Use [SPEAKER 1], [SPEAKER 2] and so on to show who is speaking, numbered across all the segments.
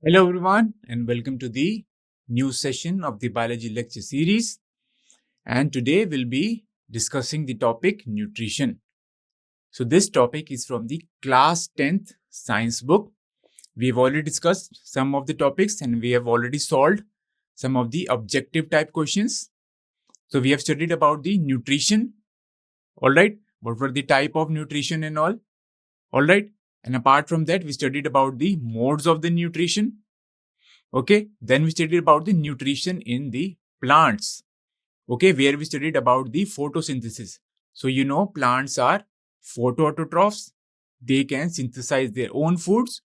[SPEAKER 1] Hello everyone and welcome to the new session of the biology lecture series, and today we'll be discussing the topic nutrition. So this topic is from the class 10th science book. We've already discussed some of the topics and we have already solved some of the objective type questions. So we have studied about the nutrition, all right? What were the type of nutrition and all right? And apart from that, we studied about the modes of the nutrition. Okay, then we studied about the nutrition in the plants. Okay, where we studied about the photosynthesis. So plants are photoautotrophs. They can synthesize their own foods.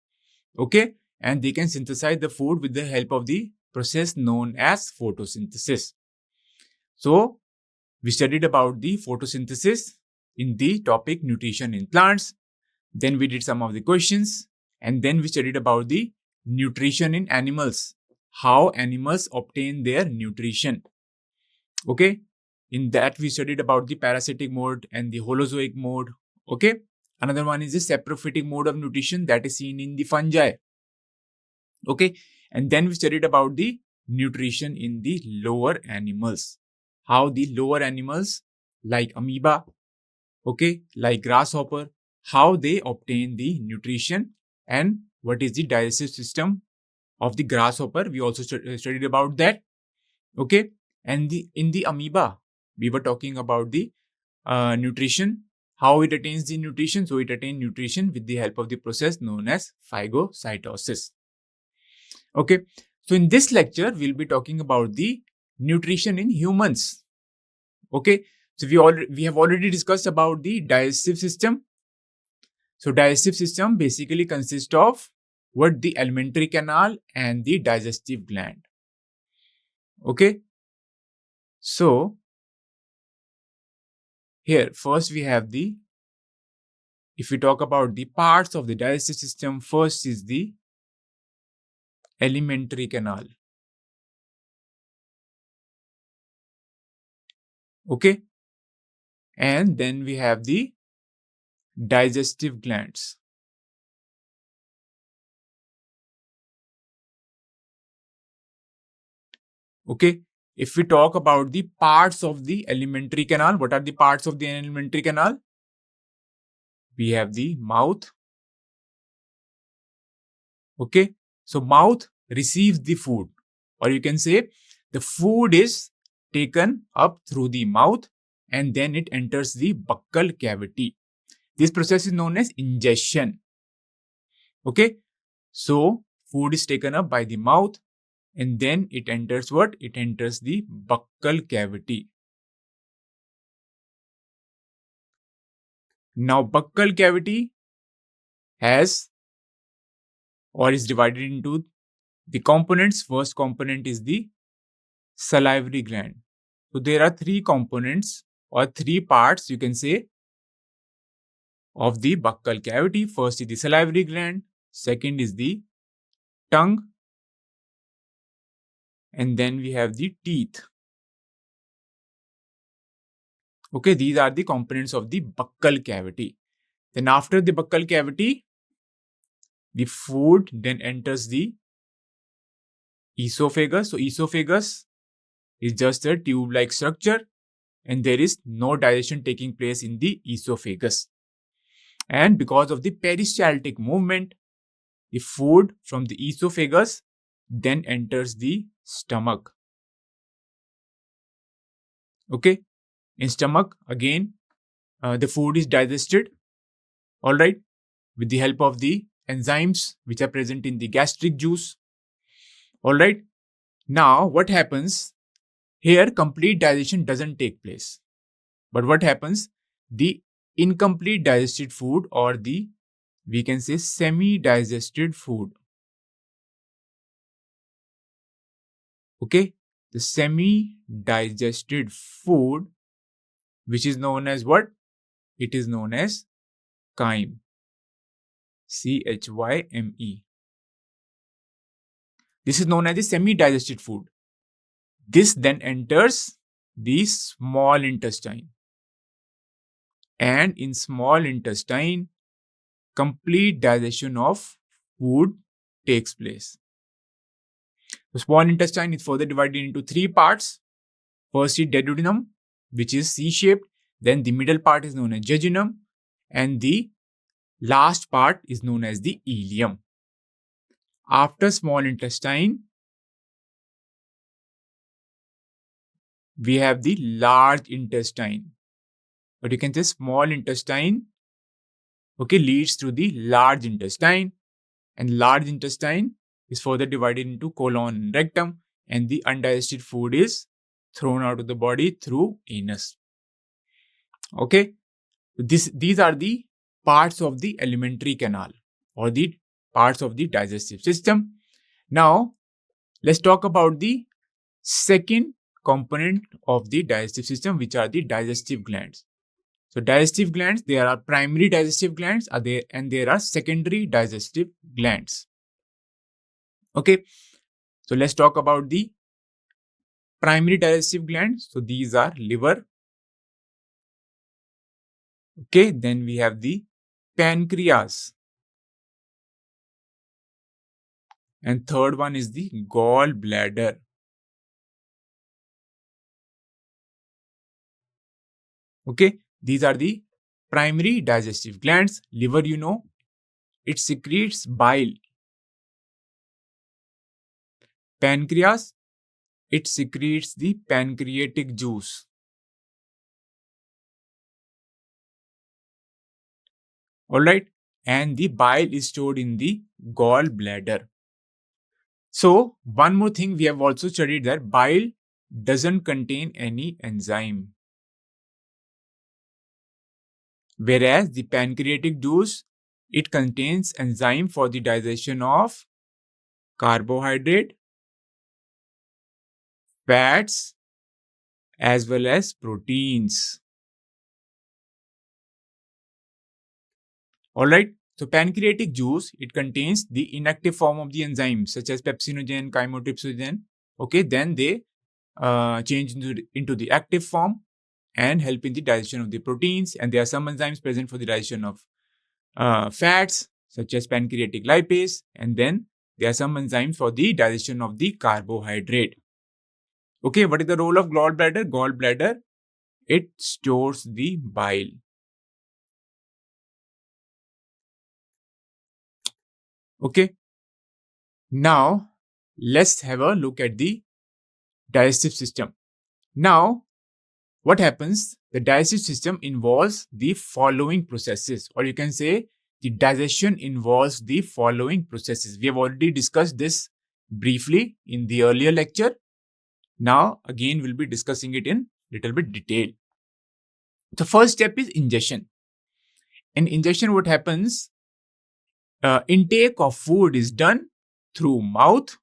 [SPEAKER 1] Okay, and they can synthesize the food with the help of the process known as photosynthesis. So we studied about the photosynthesis in the topic nutrition in plants. Then we did some of the questions, and then we studied about the nutrition in animals, how animals obtain their nutrition. Okay, in that we studied about the parasitic mode and the holozoic mode. Okay, another one is the saprophytic mode of nutrition that is seen in the fungi. Okay, and then we studied about the nutrition in the lower animals, how the lower animals like amoeba, okay, like grasshopper, how they obtain the nutrition and what is the digestive system of the grasshopper. We also studied about that. Okay, and in the amoeba we were talking about the nutrition, how it attains the nutrition. So it attains nutrition with the help of the process known as phagocytosis. Okay, so in this lecture we'll be talking about the nutrition in humans. Okay, so we have already discussed about the digestive system. So digestive system basically consists of what the alimentary canal and the digestive gland. Okay, so here first we have if we talk about the parts of the digestive system, first is the alimentary canal. Okay, and then we have the digestive glands. Okay, if we talk about the parts of the alimentary canal, what are the parts of the alimentary canal? We have the mouth. Okay, so mouth receives the food, or you can say the food is taken up through the mouth and then it enters the buccal cavity. This process is known as ingestion. Okay, so food is taken up by the mouth and then it enters what? It enters the buccal cavity. Now, buccal cavity has or is divided into the components. First component is the salivary gland. So there are three components or three parts, you can say, of the buccal cavity. First is the salivary gland, second is the tongue, and then we have the teeth. Okay, these are the components of the buccal cavity. Then after the buccal cavity, the food then enters the esophagus. So esophagus is just a tube-like structure and there is no digestion taking place in the esophagus. And because of the peristaltic movement, the food from the esophagus then enters the stomach. Okay, in stomach again, the food is digested, all right, with the help of the enzymes which are present in the gastric juice. All right, now what happens here? Complete digestion doesn't take place, but what happens? The incomplete digested food, or we can say semi-digested food. Okay, the semi-digested food, which is known as what? It is known as chyme. CHYME. This is known as the semi-digested food. This then enters the small intestine. And in small intestine, complete digestion of food takes place. So small intestine is further divided into three parts. First is duodenum, which is C-shaped. Then the middle part is known as jejunum, and the last part is known as the ileum. After small intestine, we have the large intestine. But you can say small intestine, okay, leads to the large intestine, and large intestine is further divided into colon and rectum, and the undigested food is thrown out of the body through anus. Okay, these are the parts of the alimentary canal or the parts of the digestive system. Now, let's talk about the second component of the digestive system, which are the digestive glands. So digestive glands, there are primary digestive glands and there are secondary digestive glands. Okay, so let's talk about the primary digestive glands. So these are liver. Okay, then we have the pancreas. And third one is the gallbladder. Okay, these are the primary digestive glands. Liver, you know, it secretes bile. Pancreas, it secretes the pancreatic juice. Alright, and the bile is stored in the gallbladder. So, one more thing we have also studied that bile doesn't contain any enzyme. Whereas the pancreatic juice, it contains enzyme for the digestion of carbohydrate, fats, as well as proteins. Alright, so pancreatic juice, it contains the inactive form of the enzymes such as pepsinogen, chymotrypsinogen. Okay, then they change into the active form and help in the digestion of the proteins. And there are some enzymes present for the digestion of fats such as pancreatic lipase. And then there are some enzymes for the digestion of the carbohydrate. Okay, what is the role of gallbladder? Gallbladder, it stores the bile. Okay, now let's have a look at the digestive system. Now, what happens? The digestive system involves the following processes, or you can say the digestion involves the following processes. We have already discussed this briefly in the earlier lecture. Now, again, we'll be discussing it in little bit detail. The first step is ingestion. In ingestion, what happens? Intake of food is done through mouth.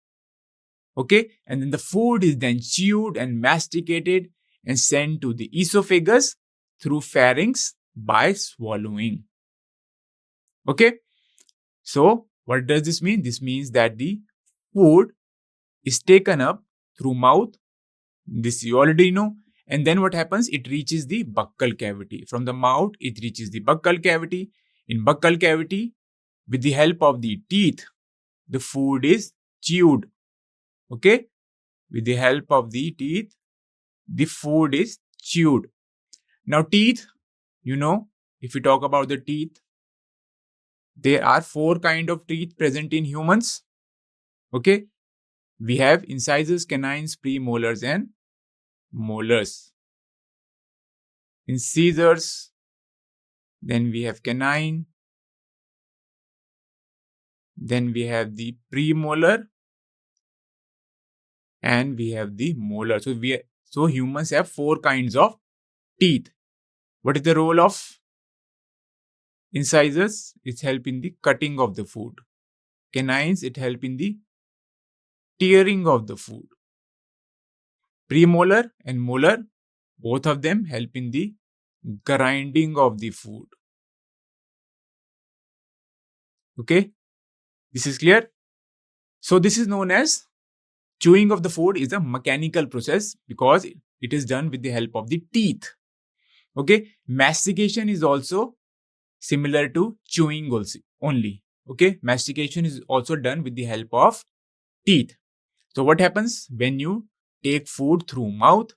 [SPEAKER 1] Okay, and then the food is then chewed and masticated and sent to the esophagus through pharynx by swallowing. Okay, so what does this mean? This means that the food is taken up through mouth. This you already know. And then what happens? It reaches the buccal cavity. From the mouth, it reaches the buccal cavity. In buccal cavity, with the help of the teeth, the food is chewed. Okay, with the help of the teeth, the food is chewed. Now, teeth, you know, if we talk about the teeth, there are 4 kinds of teeth present in humans. Okay, we have incisors, canines, premolars, and molars. Incisors, then we have canine, then we have the premolar, and we have the molar. So humans have 4 kinds of teeth. What is the role of incisors? It helps in the cutting of the food. Canines, it helps in the tearing of the food. Premolar and molar, both of them help in the grinding of the food. Okay, this is clear. So this is known as chewing of the food is a mechanical process because it is done with the help of the teeth. Okay, mastication is also similar to chewing also only. Okay, mastication is also done with the help of teeth. So what happens when you take food through mouth?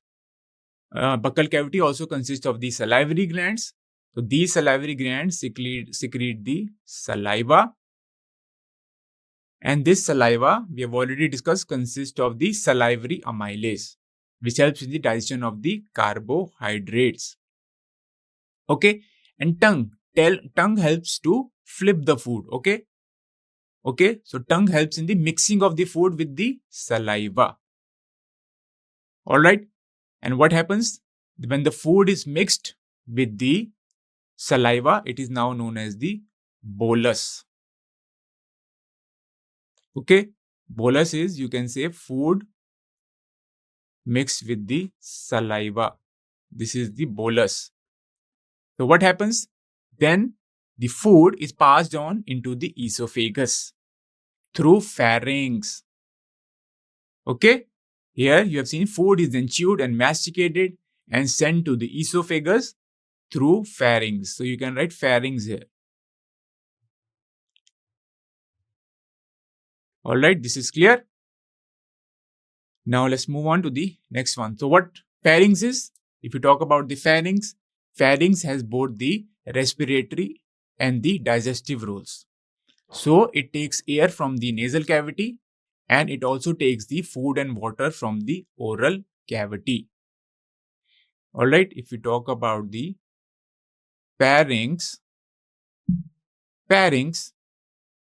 [SPEAKER 1] Buccal cavity also consists of the salivary glands. So these salivary glands secrete the saliva. And this saliva, we have already discussed, consists of the salivary amylase, which helps in the digestion of the carbohydrates. Okay. And tongue helps to flip the food. Okay. So tongue helps in the mixing of the food with the saliva. All right. And what happens when the food is mixed with the saliva? It is now known as the bolus. Okay. Bolus is, you can say, food mixed with the saliva. This is the bolus. So what happens? Then the food is passed on into the esophagus through pharynx. Okay. Here you have seen food is then chewed and masticated and sent to the esophagus through pharynx. So you can write pharynx here. All right, this is clear. Now let's move on to the next one. So what pharynx is? If you talk about the pharynx has both the respiratory and the digestive roles. So it takes air from the nasal cavity and it also takes the food and water from the oral cavity. All right, if we talk about the pharynx,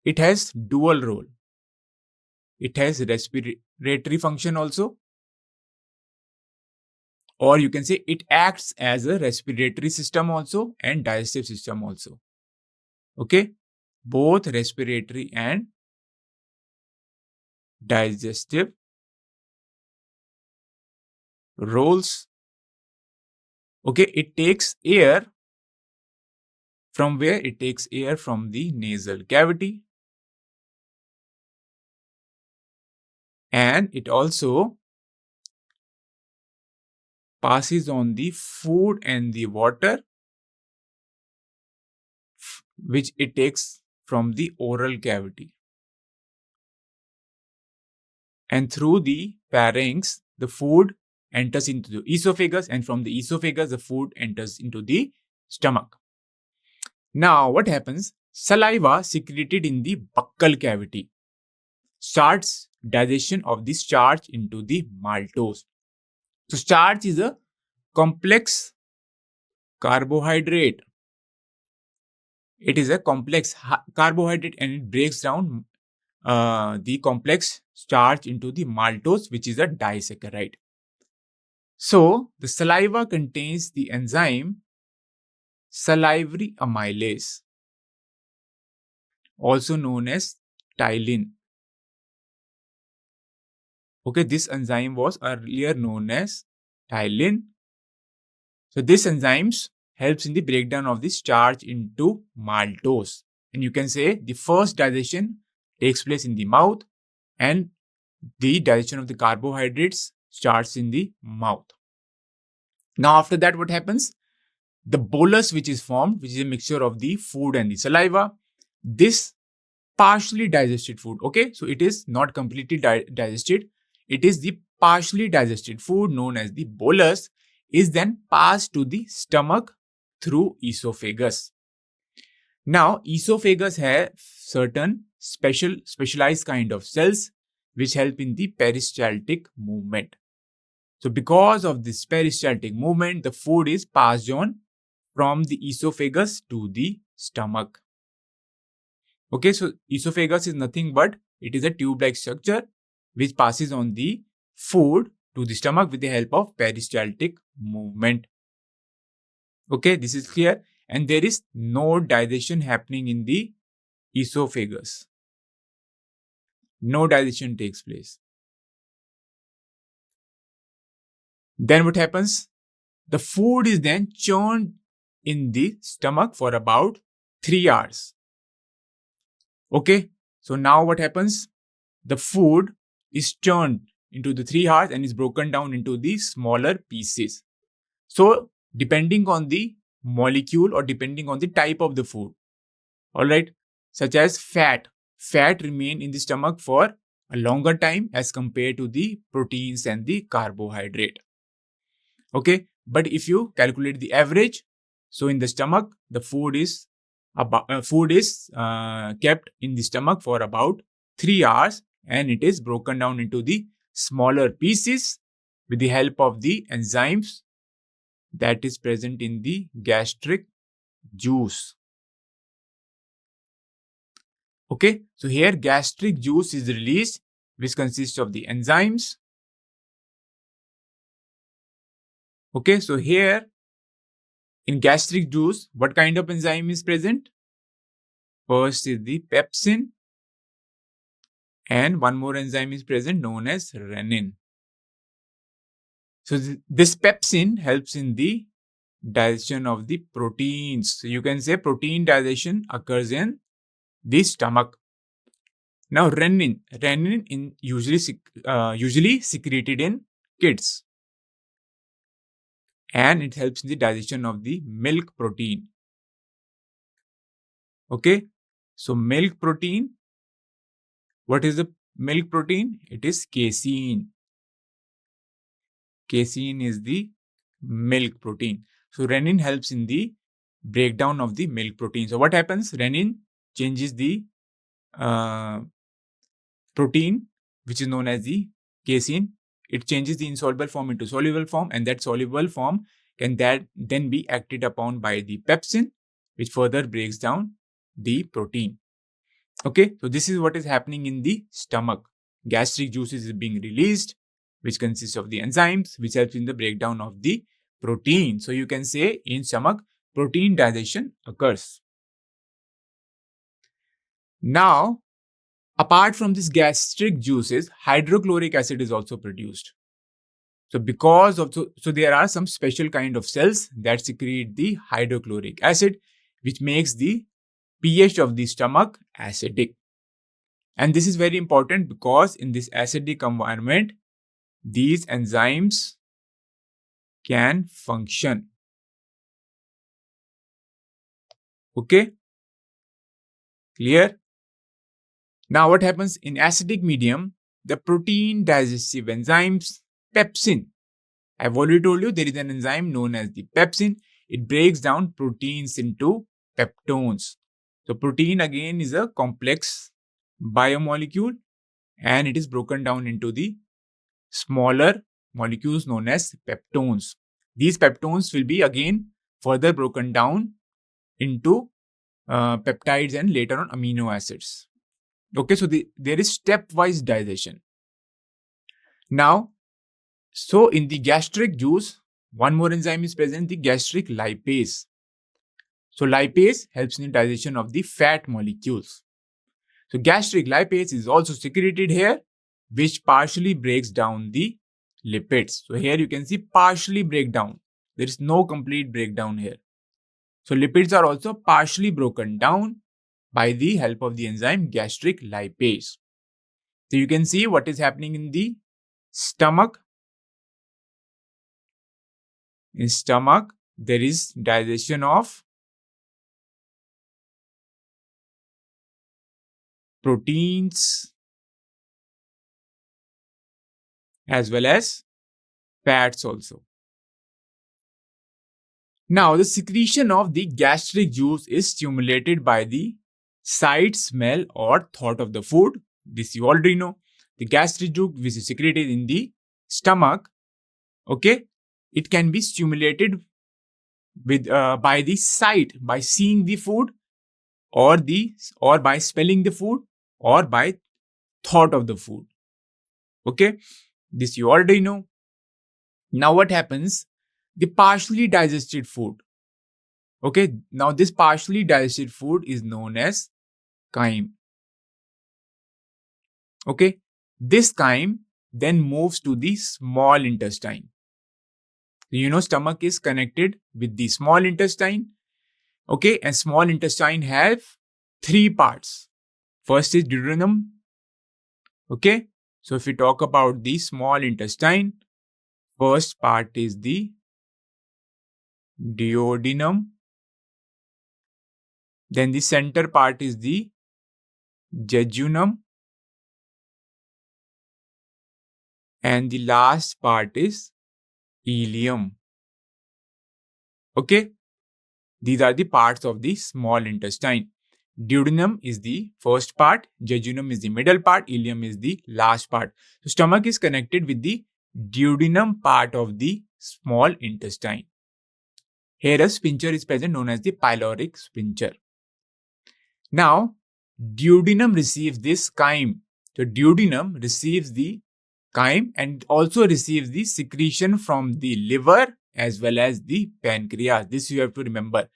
[SPEAKER 1] it has dual role. It has respiratory function also, or you can say it acts as a respiratory system also and digestive system also. Okay, both respiratory and digestive roles. Okay, it takes air from where? It takes air from the nasal cavity. And it also passes on the food and the water, which it takes from the oral cavity. And through the pharynx, the food enters into the esophagus, and from the esophagus, the food enters into the stomach. Now, what happens? Saliva secreted in the buccal cavity starts digestion of the starch into the maltose. So, starch is a complex carbohydrate. It is a complex carbohydrate and it breaks down the complex starch into the maltose, which is a disaccharide. So, the saliva contains the enzyme salivary amylase, also known as ptyalin. Okay, this enzyme was earlier known as ptyalin. So, this enzyme helps in the breakdown of the starch into maltose. And you can say the first digestion takes place in the mouth and the digestion of the carbohydrates starts in the mouth. Now, after that, what happens? The bolus which is formed, which is a mixture of the food and the saliva, this partially digested food. Okay, so it is not completely digested. It is the partially digested food known as the bolus is then passed to the stomach through esophagus. Now, esophagus has certain specialized kind of cells which help in the peristaltic movement. So, because of this peristaltic movement, the food is passed on from the esophagus to the stomach. Okay, so esophagus is nothing but it is a tube-like structure which passes on the food to the stomach with the help of peristaltic movement. Okay, this is clear. And there is no digestion happening in the esophagus. No digestion takes place. Then what happens? The food is then churned in the stomach for about 3 hours. Okay, so now what happens? The food is churned into the 3 hours and is broken down into the smaller pieces. So, depending on the molecule or depending on the type of the food, all right, such as fat remain in the stomach for a longer time as compared to the proteins and the carbohydrate. Okay, but if you calculate the average, so in the stomach, the food is kept in the stomach for about 3 hours, and it is broken down into the smaller pieces with the help of the enzymes that is present in the gastric juice. Okay, so here gastric juice is released, which consists of the enzymes. Okay, so here in gastric juice, what kind of enzyme is present? First is the pepsin, and one more enzyme is present known as renin. So this pepsin helps in the digestion of the proteins. So you can say protein digestion occurs in the stomach. Now renin in usually secreted in kids, and it helps in the digestion of the milk protein. Okay, so milk protein. What is the milk protein? It is casein. Casein is the milk protein. So renin helps in the breakdown of the milk protein. So what happens? Renin changes the protein, which is known as the casein. It changes the insoluble form into soluble form, and that soluble form can then be acted upon by the pepsin, which further breaks down the protein. Okay, so this is what is happening in the stomach. Gastric juices is being released, which consists of the enzymes, which helps in the breakdown of the protein. So you can say in stomach, protein digestion occurs. Now, apart from this gastric juices, hydrochloric acid is also produced. So there are some special kind of cells that secrete the hydrochloric acid, which makes the pH of the stomach acidic. And this is very important because in this acidic environment, these enzymes can function. Okay? Clear? Now what happens in acidic medium? The protein digestive enzymes, pepsin. I've already told you there is an enzyme known as the pepsin. It breaks down proteins into peptones. So protein again is a complex biomolecule, and it is broken down into the smaller molecules known as peptones. These peptones will be again further broken down into peptides and later on amino acids. Okay, so there is stepwise digestion. Now, so in the gastric juice, one more enzyme is present, the gastric lipase. So lipase helps in the digestion of the fat molecules. So gastric lipase is also secreted here, which partially breaks down the lipids. So here you can see partially breakdown. There is no complete breakdown here. So lipids are also partially broken down by the help of the enzyme gastric lipase. So you can see what is happening in the stomach. In stomach, there is digestion of proteins as well as fats also. Now, the secretion of the gastric juice is stimulated by the sight, smell, or thought of the food. This you already know. The gastric juice, which is secreted in the stomach, okay, it can be stimulated with by the sight, by seeing the food, or by smelling the food, or by thought of the food. Okay, this you already know. Now, what happens? The partially digested food. Okay, now this partially digested food is known as chyme. Okay, this chyme then moves to the small intestine. You know, stomach is connected with the small intestine. Okay, and small intestine have 3 parts. First is duodenum. Okay, so if we talk about the small intestine, first part is the duodenum. Then the center part is the jejunum. and the last part is ileum. Okay, these are the parts of the small intestine. Duodenum is the first part, jejunum is the middle part, ileum is the last part. So stomach is connected with the duodenum part of the small intestine. Here a sphincter is present known as the pyloric sphincter. Now, duodenum receives this chyme. So duodenum receives the chyme and also receives the secretion from the liver as well as the pancreas. This you have to remember.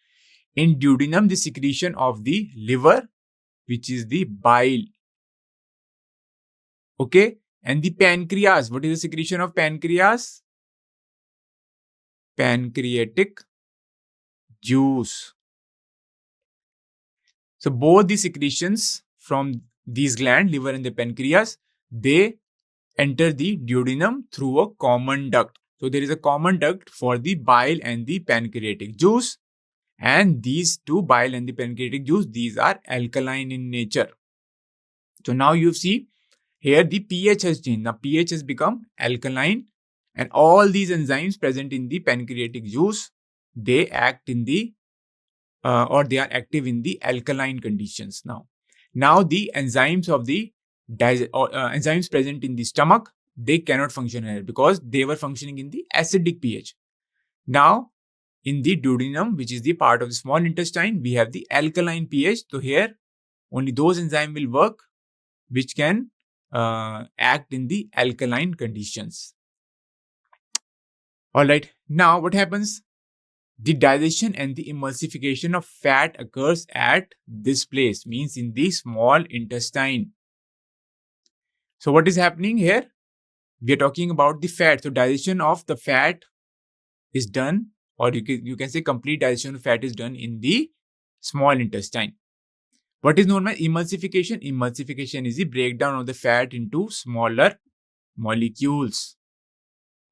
[SPEAKER 1] In duodenum, the secretion of the liver, which is the bile. Okay. And the pancreas. What is the secretion of pancreas? Pancreatic juice. So both the secretions from these glands, liver and the pancreas, they enter the duodenum through a common duct. So there is a common duct for the bile and the pancreatic juice. And these two, bile and the pancreatic juice, these are alkaline in nature. So now you see here the pH has changed. Now pH has become alkaline, and all these enzymes present in the pancreatic juice, they act in the or they are active in the alkaline conditions now. Now the enzymes of the enzymes present in the stomach, they cannot function here because they were functioning in the acidic pH. Now in the duodenum, which is the part of the small intestine, we have the alkaline pH. So here only those enzymes will work which can act in the alkaline conditions. Alright, now what happens? The digestion and the emulsification of fat occurs at this place, means in the small intestine. So what is happening here? We are talking about the fat. So digestion of the fat is done, or you can say complete digestion of fat is done in the small intestine. What is known as emulsification? Emulsification is the breakdown of the fat into smaller molecules.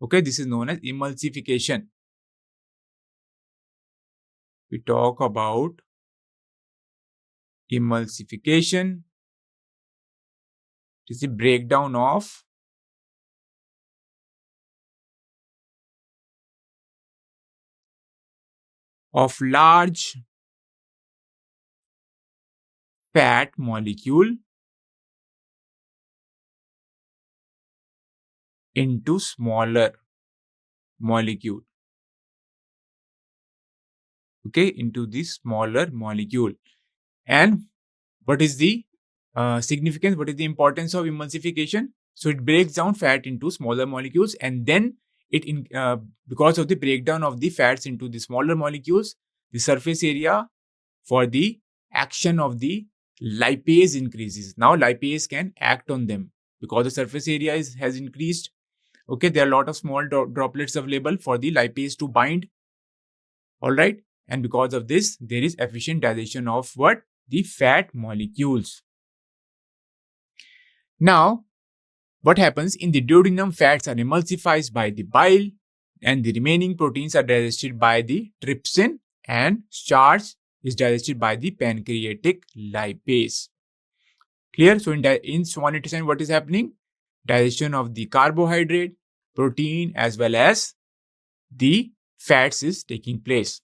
[SPEAKER 1] Okay, this is known as emulsification. We talk about emulsification. It is the breakdown of large fat molecule into smaller molecule. Okay, into the smaller molecule. And what is the significance? What is the importance of emulsification? So it breaks down fat into smaller molecules, and then because of the breakdown of the fats into the smaller molecules, the surface area for the action of the lipase increases. Now lipase can act on them because the surface area has increased. Okay, there are a lot of small droplets available for the lipase to bind. All right, and because of this, there is efficient digestion of what? The fat molecules. Now, what happens in the duodenum? Fats are emulsified by the bile, and the remaining proteins are digested by the trypsin, and starch is digested by the pancreatic lipase. Clear? So in small intestine, what is happening? Digestion of the carbohydrate, protein, as well as the fats is taking place.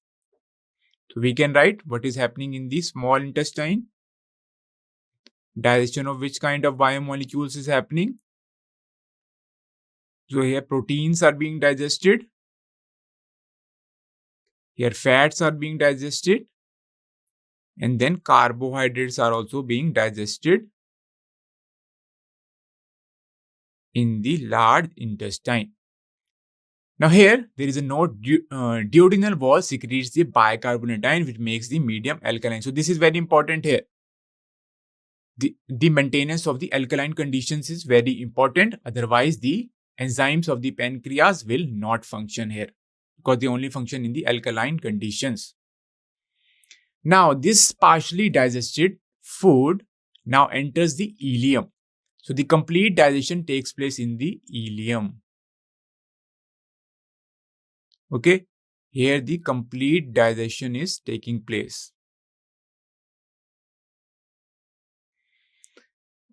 [SPEAKER 1] So we can write what is happening in the small intestine. Digestion of which kind of biomolecules is happening? So here proteins are being digested. Here fats are being digested. And then carbohydrates are also being digested in the large intestine. Now here there is a note, duodenal wall secretes the bicarbonate ion which makes the medium alkaline. So this is very important here. The maintenance of the alkaline conditions is very important. Otherwise the enzymes of the pancreas will not function here because they only function in the alkaline conditions. Now this partially digested food now enters the ileum. So the complete digestion takes place in the ileum. Okay, here the complete digestion is taking place.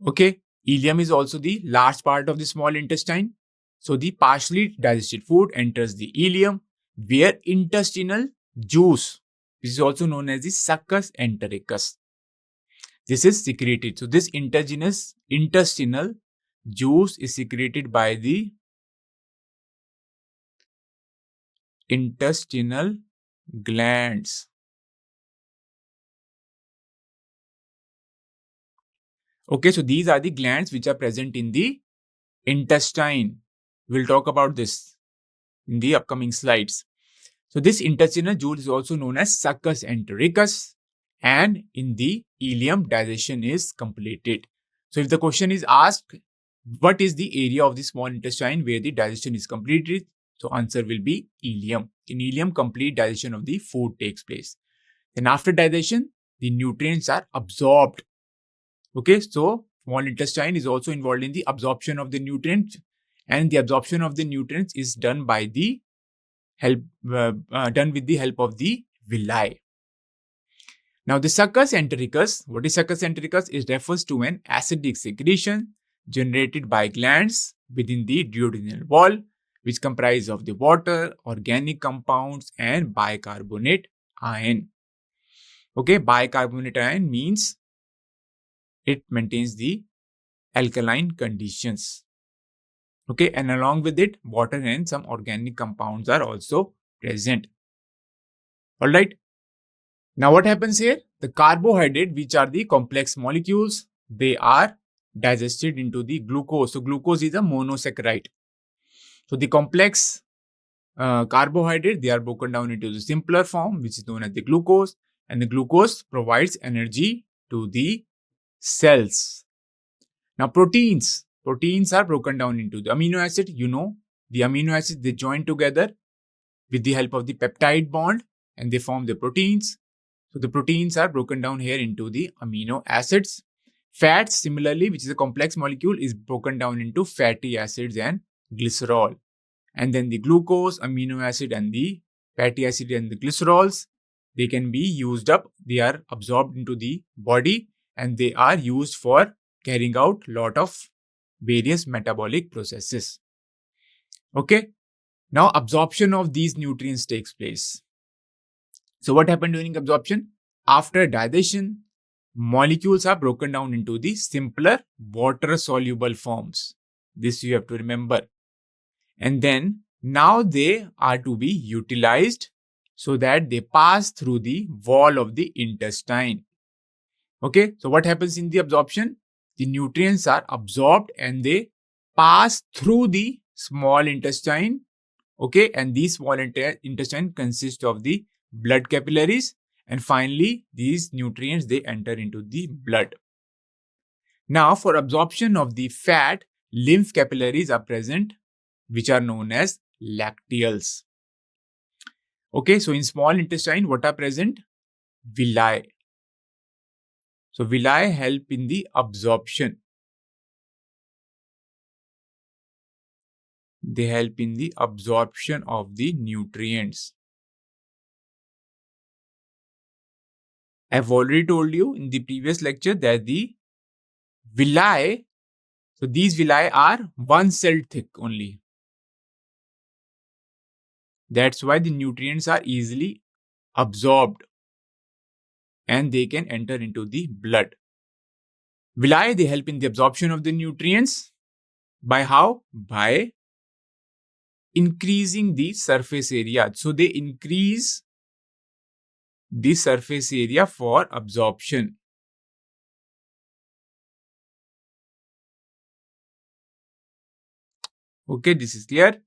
[SPEAKER 1] Okay, ileum is also the last part of the small intestine. So the partially digested food enters the ileum, where intestinal juice, which is also known as the succus entericus, this is secreted. So this intestinal juice is secreted by the intestinal glands. Okay, so these are the glands which are present in the intestine. We'll talk about this in the upcoming slides. So this intestinal juice is also known as succus entericus, and in the ileum digestion is completed. So if the question is asked, what is the area of the small intestine where the digestion is completed? So answer will be ileum. In ileum, complete digestion of the food takes place. Then after digestion, the nutrients are absorbed. Okay, so small intestine is also involved in the absorption of the nutrients, and the absorption of the nutrients is done by the done with the help of the villi. Now the succus entericus, what is succus entericus? It refers to an acidic secretion generated by glands within the duodenal wall, which comprise of the water, organic compounds, and bicarbonate ion. Okay, bicarbonate ion means it maintains the alkaline conditions. Okay, and along with it, water and some organic compounds are also present. All right. Now what happens here? The carbohydrate, which are the complex molecules, they are digested into the glucose. So glucose is a monosaccharide. So the complex carbohydrate, they are broken down into the simpler form, which is known as the glucose, and the glucose provides energy to the cells. Now proteins are broken down into the amino acid. You know, the amino acids, they join together with the help of the peptide bond and they form the proteins. So the proteins are broken down here into the amino acids. Fats, similarly, which is a complex molecule, is broken down into fatty acids and glycerol. And then the glucose, amino acid, and the fatty acid and the glycerols, they can be used up. They are absorbed into the body and they are used for carrying out lot of various metabolic processes. Okay. Now absorption of these nutrients takes place. So what happened during absorption? After digestion, molecules are broken down into the simpler water-soluble forms. This you have to remember. And then now they are to be utilized so that they pass through the wall of the intestine. Okay, so what happens in the absorption? The nutrients are absorbed and they pass through the small intestine. Okay, and these small intestine consists of the blood capillaries, and finally these nutrients, they enter into the blood. Now for absorption of the fat, lymph capillaries are present, which are known as lacteals. Okay, so in small intestine, what are present? Villi. So villi help in the absorption. They help in the absorption of the nutrients. I've already told you in the previous lecture that the villi, so these villi are one cell thick only. That's why the nutrients are easily absorbed and they can enter into the blood. Villi, they help in the absorption of the nutrients. By how? By increasing the surface area. So they increase the surface area for absorption. Okay, this is clear.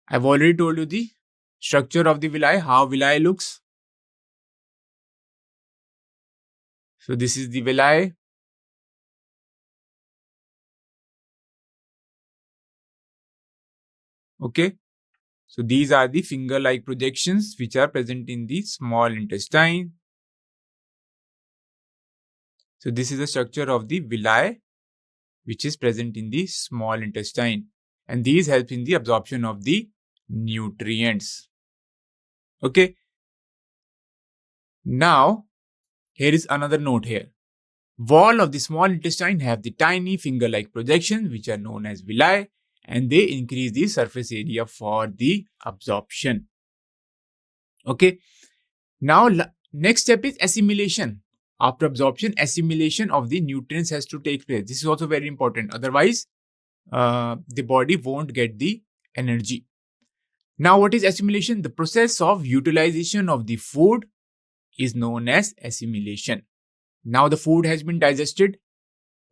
[SPEAKER 1] I've already told you the structure of the villi, how villi looks. So this is the villi. Okay. So these are the finger-like projections which are present in the small intestine. So this is the structure of the villi which is present in the small intestine. And these help in the absorption of the nutrients. Okay. Now, here is another note here. Wall of the small intestine have the tiny finger-like projections which are known as villi, and they increase the surface area for the absorption. Okay. Now, next step is assimilation. After absorption, assimilation of the nutrients has to take place. This is also very important. Otherwise, the body won't get the energy. Now, what is assimilation? The process of utilization of the food is known as assimilation. Now, the food has been digested.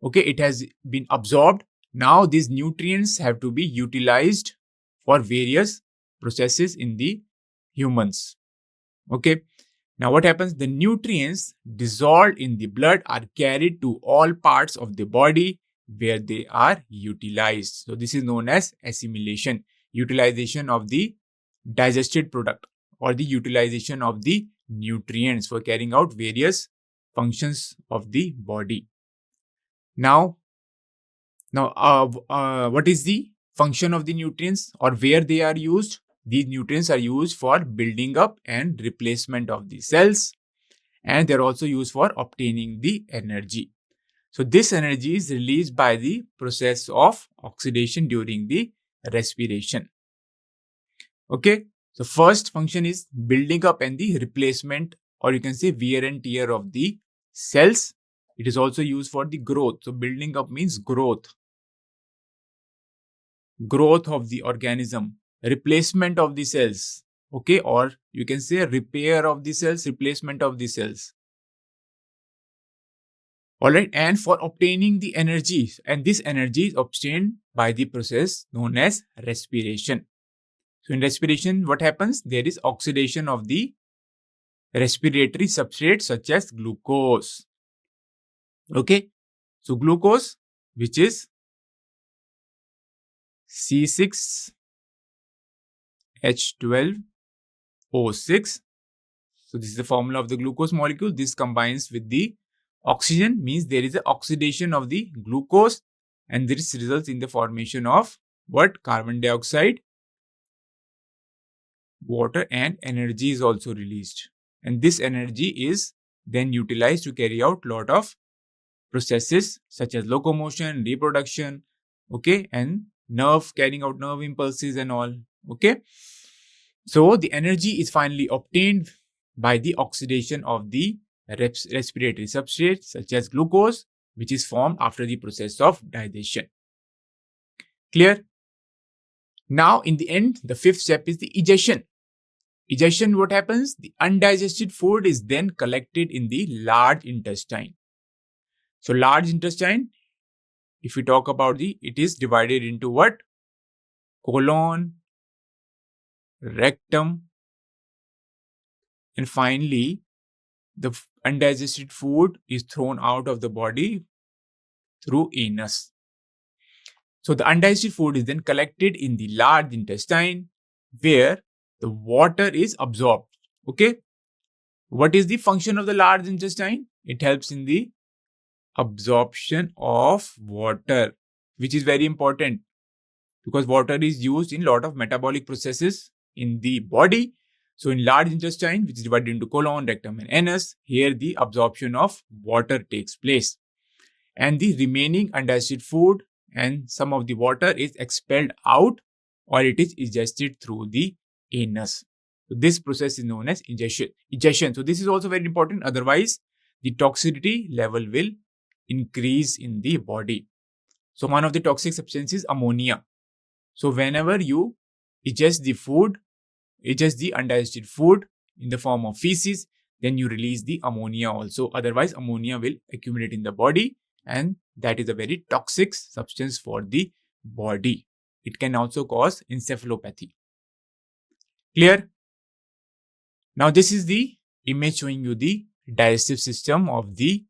[SPEAKER 1] Okay, it has been absorbed. Now, these nutrients have to be utilized for various processes in the humans. Okay. Now, what happens? The nutrients dissolved in the blood are carried to all parts of the body where they are utilized. So, this is known as assimilation, utilization of the digested product or the utilization of the nutrients for carrying out various functions of the body. Now, what is the function of the nutrients or where they are used? These nutrients are used for building up and replacement of the cells, and they're also used for obtaining the energy. So this energy is released by the process of oxidation during the respiration. Okay, so first function is building up and the replacement, or you can say wear and tear of the cells. It is also used for the growth. So building up means growth of the organism, replacement of the cells, okay, or you can say repair of the cells, replacement of the cells. All right, and for obtaining the energy, and this energy is obtained by the process known as respiration. So in respiration, what happens? There is oxidation of the respiratory substrates such as glucose. Okay, so glucose, which is C6H12O6. So this is the formula of the glucose molecule. This combines with the oxygen, means there is an oxidation of the glucose, and this results in the formation of what? Carbon dioxide, water, and energy is also released. And this energy is then utilized to carry out lot of processes such as locomotion, reproduction, okay, and carrying out nerve impulses and all. Okay, so the energy is finally obtained by the oxidation of the respiratory substrates such as glucose, which is formed after the process of digestion. Clear? Now, in the end, the fifth step is the egestion. Egestion, what happens? The undigested food is then collected in the large intestine. So, large intestine, if we talk about it is divided into what? Colon, rectum, and finally, the undigested food is thrown out of the body through anus. So, the undigested food is then collected in the large intestine where the water is absorbed. Okay. What is the function of the large intestine? It helps in the absorption of water, which is very important because water is used in a lot of metabolic processes in the body. So in large intestine, which is divided into colon, rectum, and anus, here the absorption of water takes place. And the remaining undigested food and some of the water is expelled out, or it is egested through the anus. So this process is known as egestion. So this is also very important. Otherwise, the toxicity level will increase in the body. So one of the toxic substances is ammonia. So whenever you ingest the undigested food in the form of feces, then you release the ammonia also. Otherwise, ammonia will accumulate in the body, and that is a very toxic substance for the body. It can also cause encephalopathy. Clear? Now, this is the image showing you the digestive system of the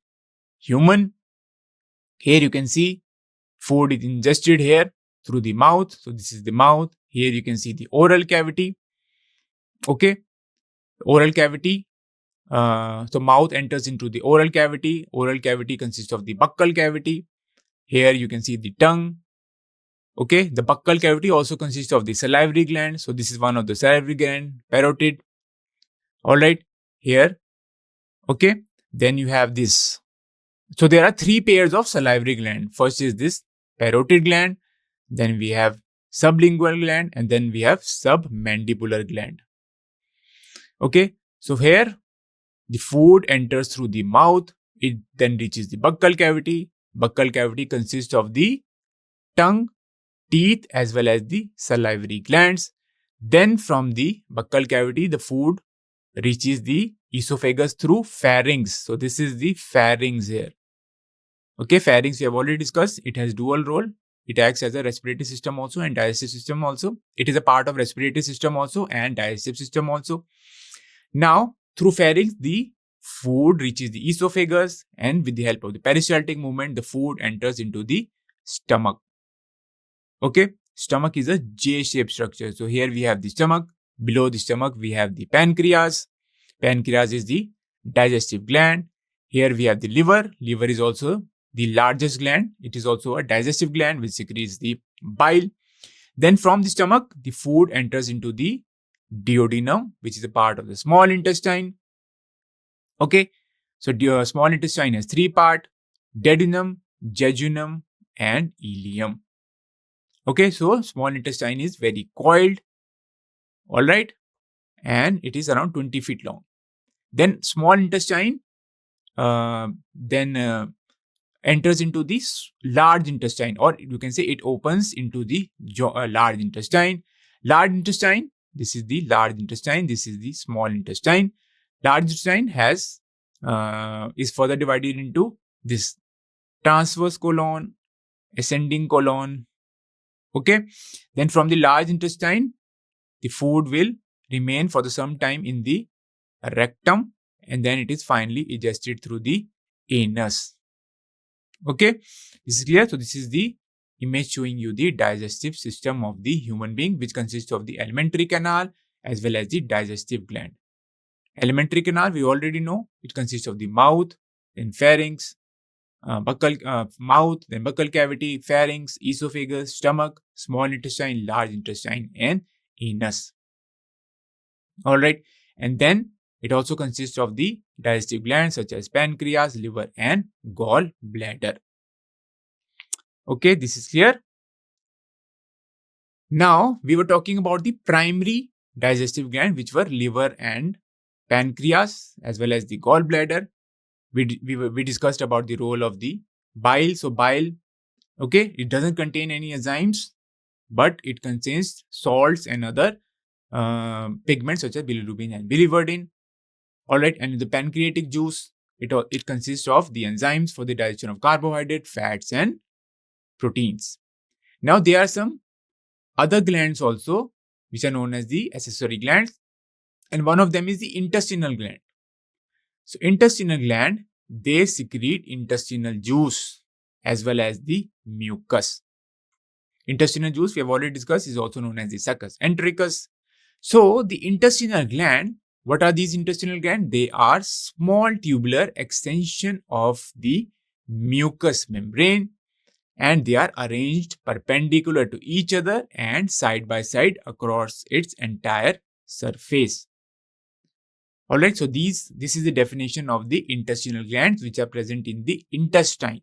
[SPEAKER 1] human. Here you can see food is ingested here through the mouth. So this is the mouth. Here you can see the oral cavity. Okay. Oral cavity. So mouth enters into the oral cavity. Oral cavity consists of the buccal cavity. Here you can see the tongue. Okay. The buccal cavity also consists of the salivary gland. So this is one of the salivary gland, parotid. All right. Here. Okay. Then you have this. So there are three pairs of salivary gland. First is this parotid gland. Then we have sublingual gland, and then we have submandibular gland. Okay, so here the food enters through the mouth. It then reaches the buccal cavity. Buccal cavity consists of the tongue, teeth, as well as the salivary glands. Then from the buccal cavity, the food reaches the esophagus through pharynx. So this is the pharynx here. Okay, pharynx we have already discussed. It has dual role. It acts as a respiratory system also and digestive system also. It is a part of respiratory system also and digestive system also. Now, through pharynx, the food reaches the esophagus, and with the help of the peristaltic movement, the food enters into the stomach. Okay, stomach is a J-shaped structure. So here we have the stomach. Below the stomach, we have the pancreas. Pancreas is the digestive gland. Here we have the liver. Liver is also the largest gland. It is also a digestive gland which secretes the bile. Then from the stomach, the food enters into the duodenum, which is a part of the small intestine. Okay, so the small intestine has three parts: duodenum, jejunum, and ileum. Okay, so small intestine is very coiled, all right, and it is around 20 feet long. Then small intestine enters into this large intestine, or you can say it opens into the large intestine. Large intestine, this is the large intestine, this is the small intestine. Large intestine has is further divided into this transverse colon, ascending colon. Okay, then from the large intestine, the food will remain for some time in the rectum, and then it is finally digested through the anus. Okay, this is clear. So this is the image showing you the digestive system of the human being, which consists of the alimentary canal as well as the digestive gland. Alimentary canal, we already know, it consists of the mouth, then pharynx, mouth, then buccal cavity, pharynx, esophagus, stomach, small intestine, large intestine, and anus. All right, and then it also consists of the digestive glands such as pancreas, liver, and gallbladder. Okay, this is clear. Now, we were talking about the primary digestive gland, which were liver and pancreas, as well as the gallbladder. We discussed about the role of the bile. So, bile, okay, it doesn't contain any enzymes, but it contains salts and other pigments such as bilirubin and biliverdin. All right, and the pancreatic juice, it consists of the enzymes for the digestion of carbohydrate, fats, and proteins. Now, there are some other glands also, which are known as the accessory glands, and one of them is the intestinal gland. So, intestinal gland, they secrete intestinal juice as well as the mucus. Intestinal juice, we have already discussed, is also known as the succus entericus. So, the intestinal gland, what are these intestinal glands? They are small tubular extension of the mucous membrane, and they are arranged perpendicular to each other and side by side across its entire surface. Alright, so this is the definition of the intestinal glands which are present in the intestine.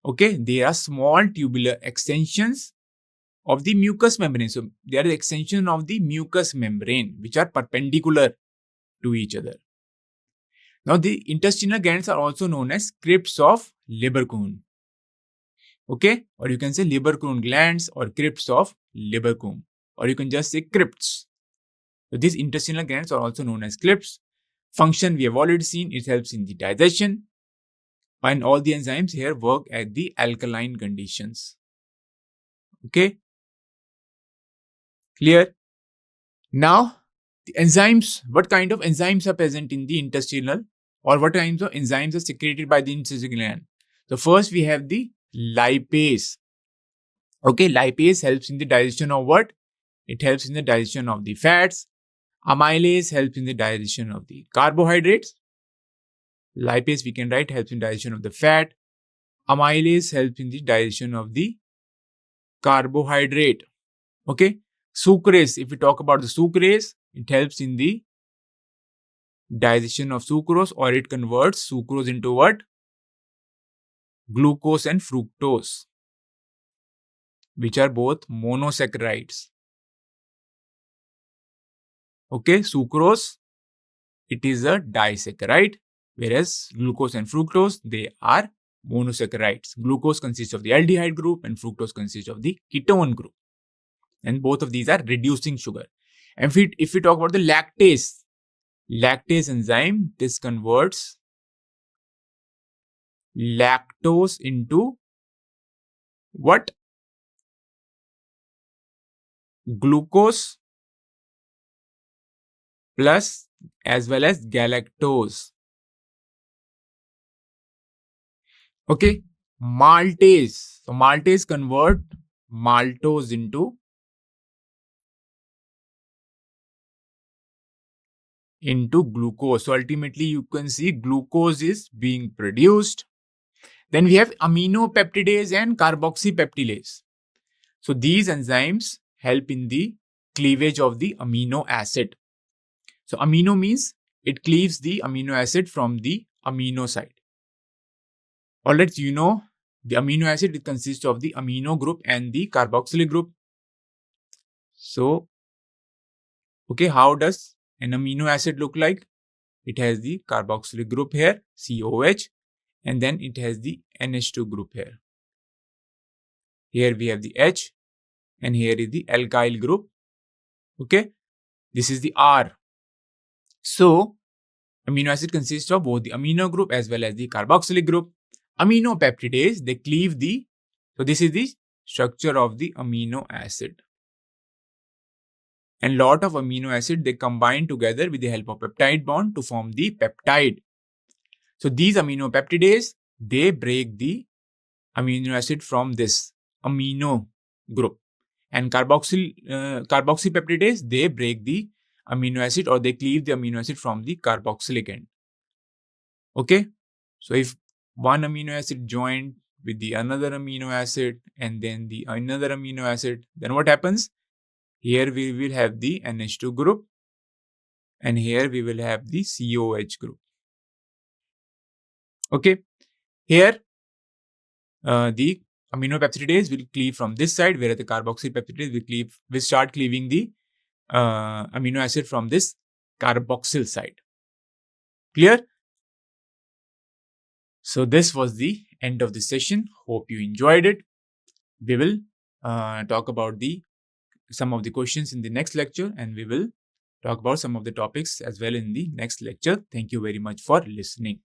[SPEAKER 1] Okay, they are small tubular extensions of the mucous membrane. So, they are the extension of the mucous membrane which are perpendicular to each other. Now, the intestinal glands are also known as crypts of Lieberkühn. Okay, or you can say Lieberkühn glands or crypts of Lieberkühn, or you can just say crypts. So, these intestinal glands are also known as crypts. Function we have already seen, it helps in the digestion, and all the enzymes here work at the alkaline conditions. Okay, clear? Now, the enzymes, what kind of enzymes are present in the intestinal, or what kinds of enzymes are secreted by the intestinal gland? So, first we have the lipase. Okay, lipase helps in the digestion of what? It helps in the digestion of the fats. Amylase helps in the digestion of the carbohydrates. Lipase, we can write, helps in digestion of the fat. Amylase helps in the digestion of the carbohydrate. Okay, sucrase, if we talk about the sucrase, it helps in the digestion of sucrose, or it converts sucrose into what? Glucose and fructose. which are both monosaccharides. Okay, sucrose, it is a disaccharide, whereas glucose and fructose, they are monosaccharides. Glucose consists of the aldehyde group and fructose consists of the ketone group. And both of these are reducing sugar. And if we talk about the lactase enzyme, this converts lactose into what? Glucose plus as well as galactose. Okay, maltase. So maltase convert maltose into glucose. So ultimately you can see glucose is being produced. Then we have aminopeptidase and carboxypeptidase. So these enzymes help in the cleavage of the amino acid. So amino means it cleaves the amino acid from the amino side. Alright, you know the amino acid, it consists of the amino group and the carboxylic group. So, okay, how does an amino acid look like? It has the carboxylic group here, COH, and then it has the NH2 group here. Here we have the H, and here is the alkyl group. Okay, this is the R. So, amino acid consists of both the amino group as well as the carboxylic group. Aminopeptidase, they cleave the, so this is the structure of the amino acid. And lot of amino acid, they combine together with the help of peptide bond to form the peptide. So these aminopeptidase, they break the amino acid from this amino group. And carboxypeptidase, they break the amino acid or they cleave the amino acid from the carboxylic end. Okay, so if one amino acid joined with the another amino acid and then the another amino acid, then what happens? Here we will have the NH2 group and here we will have the COH group. Okay, here the aminopeptidase will cleave from this side, whereas the carboxypeptidase will start cleaving the amino acid from this carboxyl side. Clear? So this was the end of the session. Hope you enjoyed it. We will talk about some of the questions in the next lecture, and we will talk about some of the topics as well in the next lecture. Thank you very much for listening.